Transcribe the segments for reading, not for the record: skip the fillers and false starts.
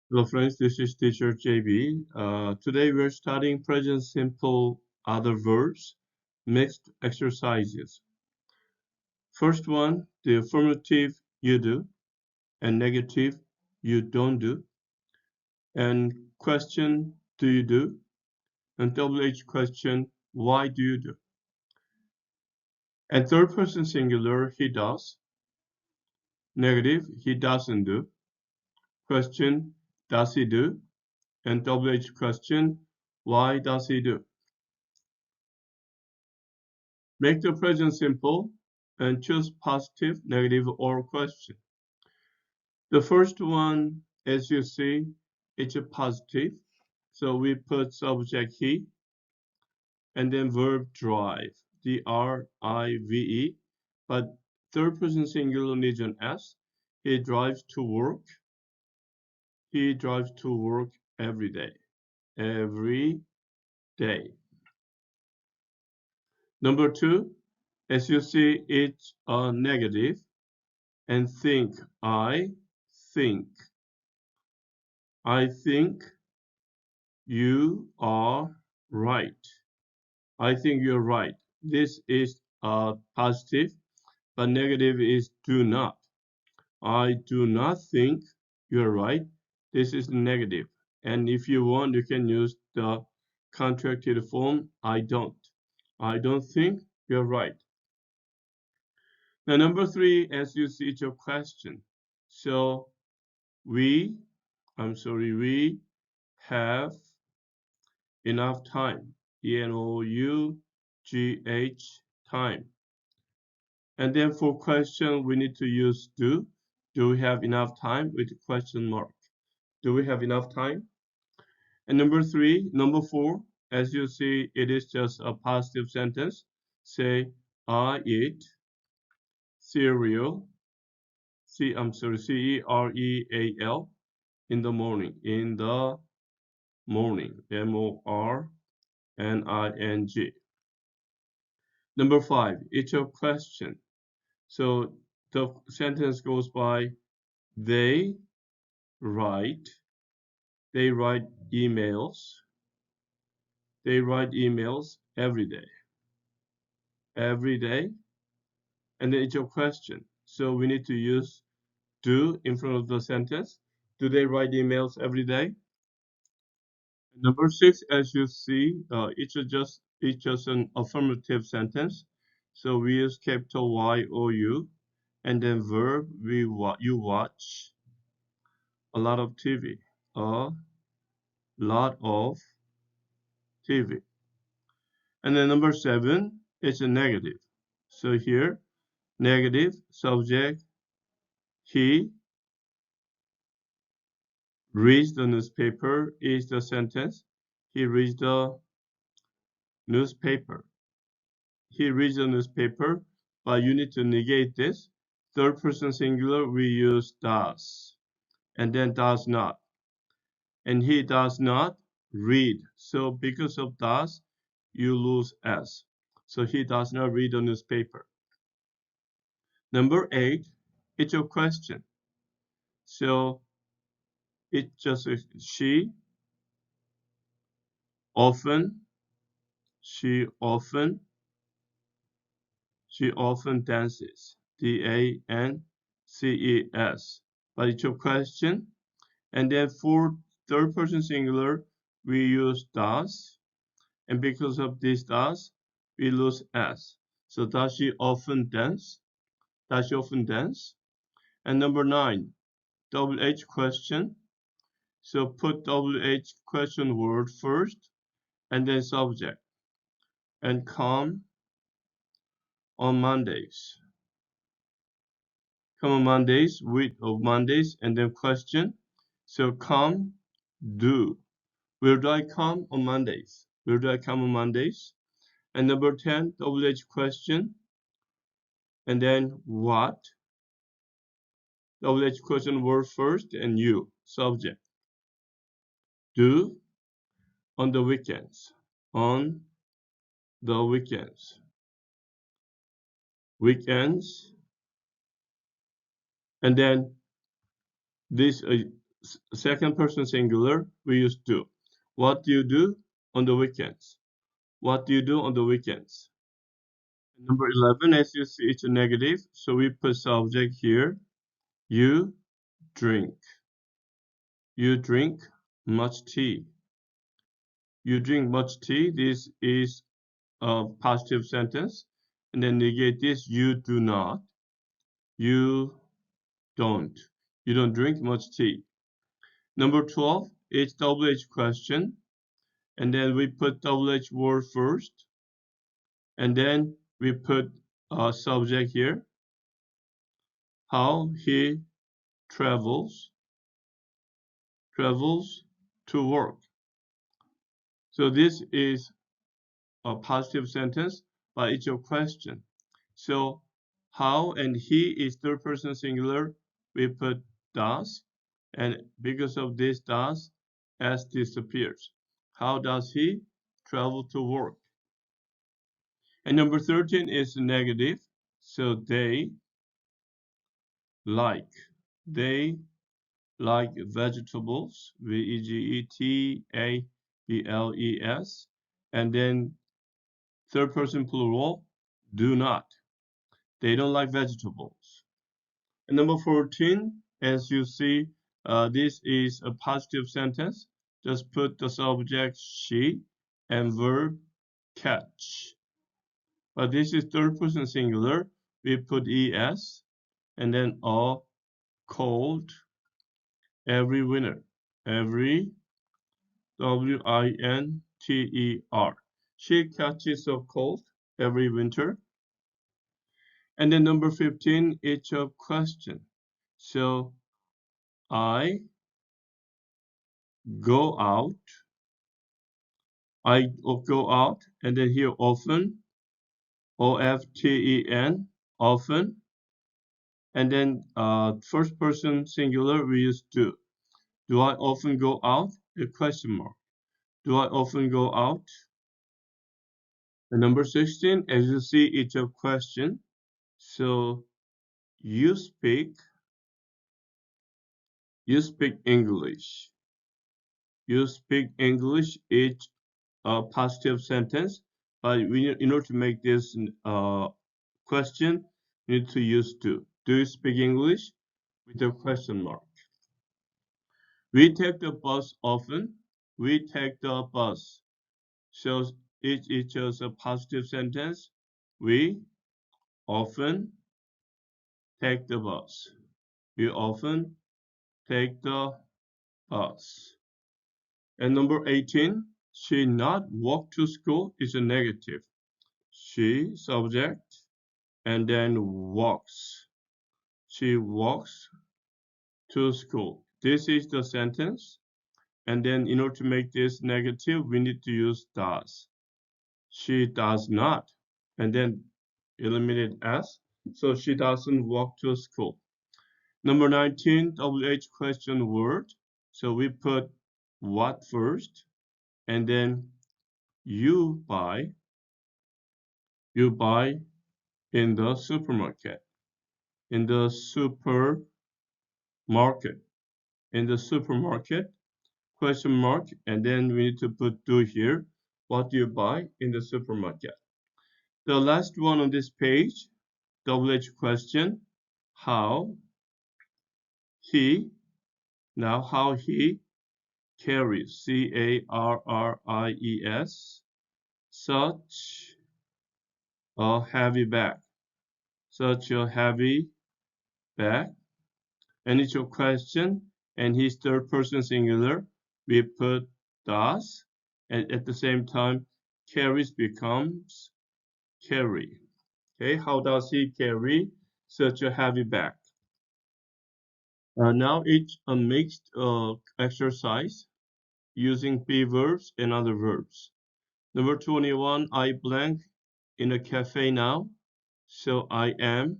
Hello friends, this is teacher JB. Today we're studying present simple other verbs, mixed exercises. First one, the affirmative you do and negative you don't do. And question, do you do? And WH question, why do you do? And third person singular, he does. Negative, he doesn't do. Question, does he do? And WH question, why does he do? Make the present simple and choose positive, negative, or question. The first one, as you see, it's a positive. So we put subject he and then verb drive, D-R-I-V-E. But third person singular needs an S. He drives to work. He drives to work every day. Every day. Number two, as you see, it's a negative. And think, think. I think you are right. I think you're right. This is positive, but negative is do not. I do not think you're right. This is negative. And if you want, you can use the contracted form, I don't. I don't think you're right. Now, number three, as you see, it's your question. So we, we have enough time. ENOUGH, time. And then for question, we need to use do. Do we have enough time with question mark? Do we have enough time? And number four, as you see, it is just a positive sentence. Say, I eat cereal, cereal in the morning. In the morning, morning. Number five, it's a question. So the sentence goes by they write, they write emails, they write emails every day, and then it's a question. So we need to use do in front of the sentence. Do they write emails every day? Number six, as you see, it's just an affirmative sentence. So we use capital Y O U, and then verb you watch a lot of TV, a lot of TV. And then number seven is a negative. So here, negative subject, he reads the newspaper is the sentence. He reads the newspaper. He reads the newspaper, but you need to negate this. Third person singular, we use does, and then does not. And he does not read. So because of does, you lose S. So he does not read the newspaper. Number eight, it's a question. So it just often, she often, she often dances. DANCES. But it's a question. And then for third person singular, we use does. And because of this does, we lose S. So does she often dance? Does she often dance? And number nine, double H question. So put double H question word first and then subject. And come on Mondays. Come on Mondays, week of Mondays, and then question. So come, do. Where do I come on Mondays? Where do I come on Mondays? And number 10, double H question. And then what? Double H question word first and you, subject. Do on the weekends. On the weekends. Weekends. And then this second person singular, we use do. What do you do on the weekends? What do you do on the weekends? Number 11, as you see, it's a negative, so we put subject here. You drink. You drink much tea. You drink much tea. This is a positive sentence. And then negate this, you do not. You don't. You don't drink much tea. Number 12, it's WH question. And then we put WH word first. And then we put a subject here. How he travels to work. So this is a positive sentence, but it's a question. So how and he is third person singular, we put does, and because of this does, S disappears. How does he travel to work? And number 13 is negative, so like. They like vegetables, vegetables, and then third person plural, do not. They don't like vegetables. And number 14, as you see, this is a positive sentence. Just put the subject she and verb catch. But this is third person singular. We put es and then a cold every winter. Every winter. She catches a cold every winter. And then number 15, it's a question. So I go out. I go out, and then here often, often, often, and then first person singular we use do. Do I often go out? A question mark. Do I often go out? And number 16, as you see, it's a question. So you speak English. You speak English. It's a positive sentence, but in order to make this question, you need to use do. Do you speak English? With a question mark. We take the bus often. We take the bus. Shows it shows a positive sentence. We often take the bus. We often take the bus. And number 18, she not walk to school is a negative. She subject and then walks. She walks to school. This is the sentence. And then in order to make this negative, we need to use does. She does not. And then eliminate S. So she doesn't walk to school. Number 19, WH question word. So we put what first, and then you buy in the supermarket. In the supermarket. In the supermarket, question mark, and then we need to put do here. What do you buy in the supermarket? The last one on this page, WH question, how he, now how he carries, carries, such a heavy bag, such a heavy bag, and it's your question, and his third person singular, we put does, and at the same time, carries becomes carry. Okay, how does he carry such a heavy bag? Now it's a mixed exercise using be verbs and other verbs. Number 21, I blank in a cafe now. So I am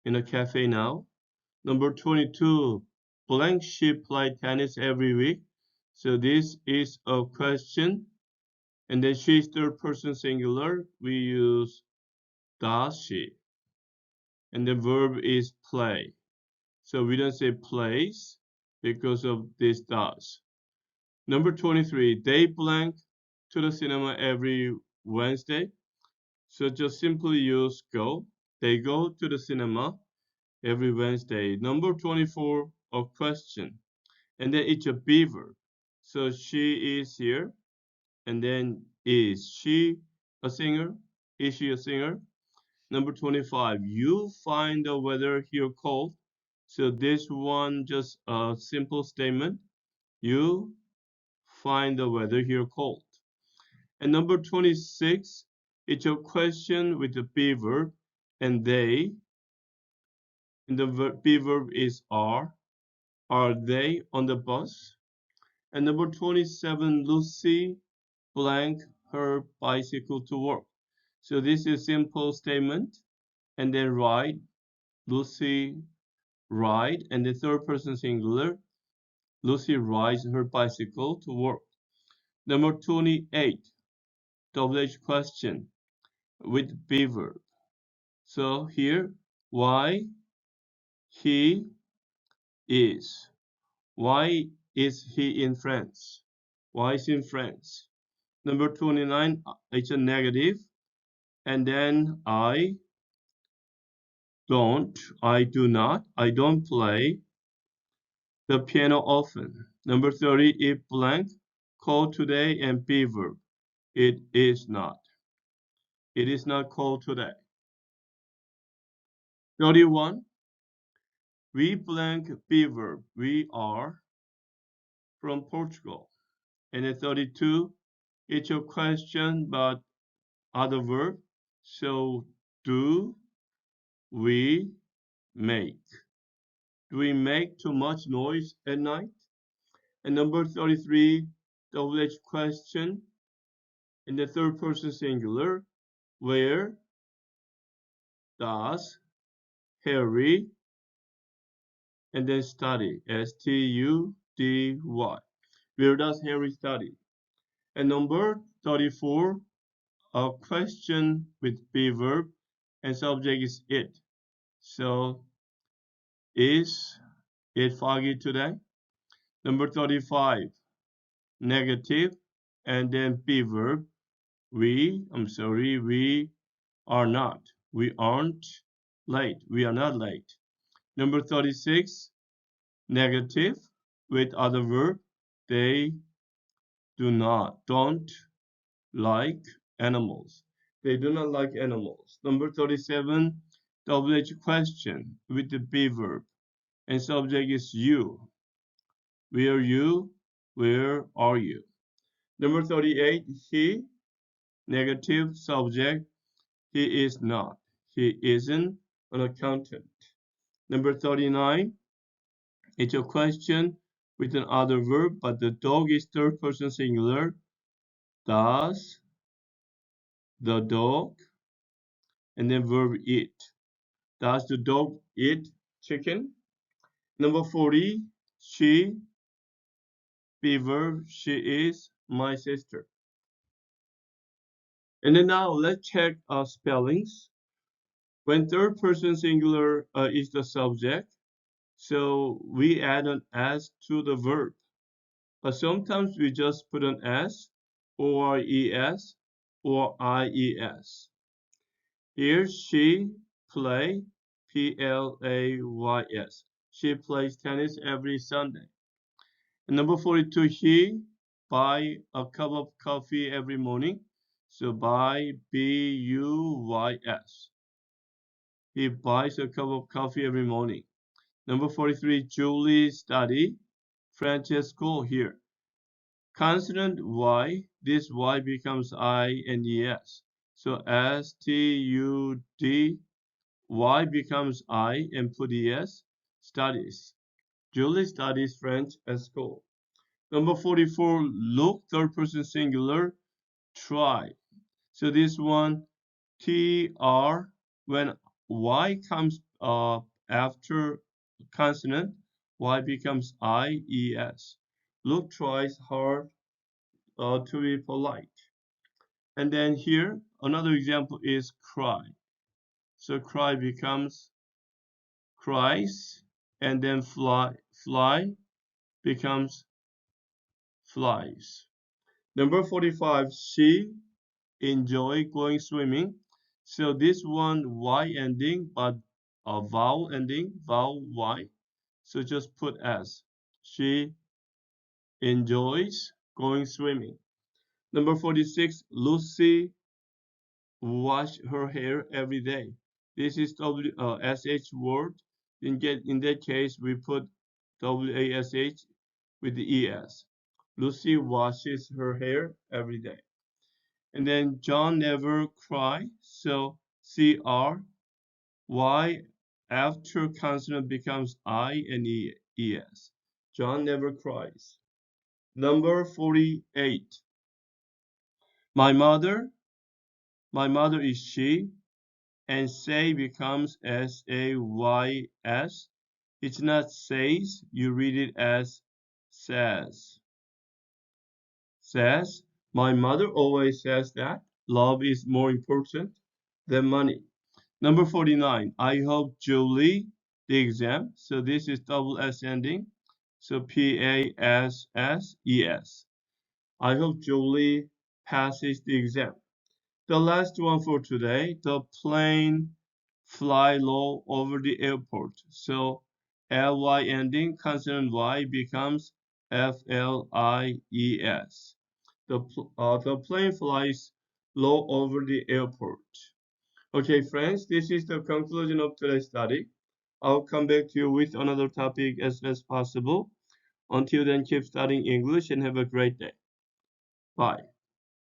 in a cafe now. Number 22, blank she play tennis every week. So this is a question. And then she is third person singular. We use does she. And the verb is play. So we don't say plays. because of this does. Number 23, they blank to the cinema every Wednesday. So just simply use go. They go to the cinema every Wednesday. Number 24, a question. And then it's a beaver. So she is here. And then is she a singer? Is she a singer? Number 25, you find the weather here cold. So this one just a simple statement. You find the weather here cold. And number 26, it's a question with the be verb and they, and the be verb is are. Are they on the bus? And number 27, Lucy blank her bicycle to work. So this is simple statement and then ride, Lucy ride, and the third person singular, Lucy rides her bicycle to work. Number 28, WH question with be verb. So here, why he is. Why is he in France? Why is he in France? Number 29, it's a negative. And then I do not, I don't play the piano often. Number 30, if blank, call today and be verb. It is not. It is not called today. 31, we blank be verb. We are from Portugal. And then 32, it's a question but other verb. So do we make? Do we make too much noise at night? And number 33, WH question in the third person singular. Where does Harry and then study? Study. Where does Harry study? And number 34, a question with be verb and subject is it. So is it foggy today? Number 35, negative and then be verb. We are not. We aren't late. We are not late. Number 36, negative with other verb. They don't like animals. They do not like animals. Number 37, WH question with the be verb. And subject is you. Where you? Where are you? Number 38, he, negative subject. He is not. He isn't an accountant. Number 39, it's a question with an other verb, but the dog is third person singular. Does the dog and then verb eat? Does the dog eat chicken? Number 40, she, be verb, she is my sister. And then now let's check spellings. When third person singular is the subject, so we add an s to the verb. But sometimes we just put an s, or es, or ies. Here she play, plays. She plays tennis every Sunday. And number 42, he buy a cup of coffee every morning. So buy, buys. He buys a cup of coffee every morning. Number 43, Julie study French at school here. Consonant Y, this Y becomes I and ES. So STUD, Y becomes I and put ES, studies. Julie studies French at school. Number 44, look, third person singular, try. So this one, TR, when Y comes after consonant, Y becomes IES. Look tries hard to be polite. And then here, another example is cry. So cry becomes cries, and then fly, becomes flies. Number 45, she enjoy going swimming. So this one Y ending, but a vowel ending, vowel Y. So just put S. She enjoys going swimming. Number 46, Lucy wash her hair every day. This is SH word. In that case, we put WASH with the ES. Lucy washes her hair every day. And then John never cry. So CRY after consonant becomes I and ES. John never cries. Number 48. My mother, my mother is she, and say becomes SAYS. It's not says, you read it as says. Says, my mother always says that love is more important than money. Number 49, I hope Julie the exam. So this is double S ending. So PASSES. I hope Julie passes the exam. The last one for today, the plane fly low over the airport. So LY ending, consonant Y becomes FLIES. The plane flies low over the airport. Okay, friends, this is the conclusion of today's study. I'll come back to you with another topic as soon as possible. Until then, keep studying English and have a great day. Bye.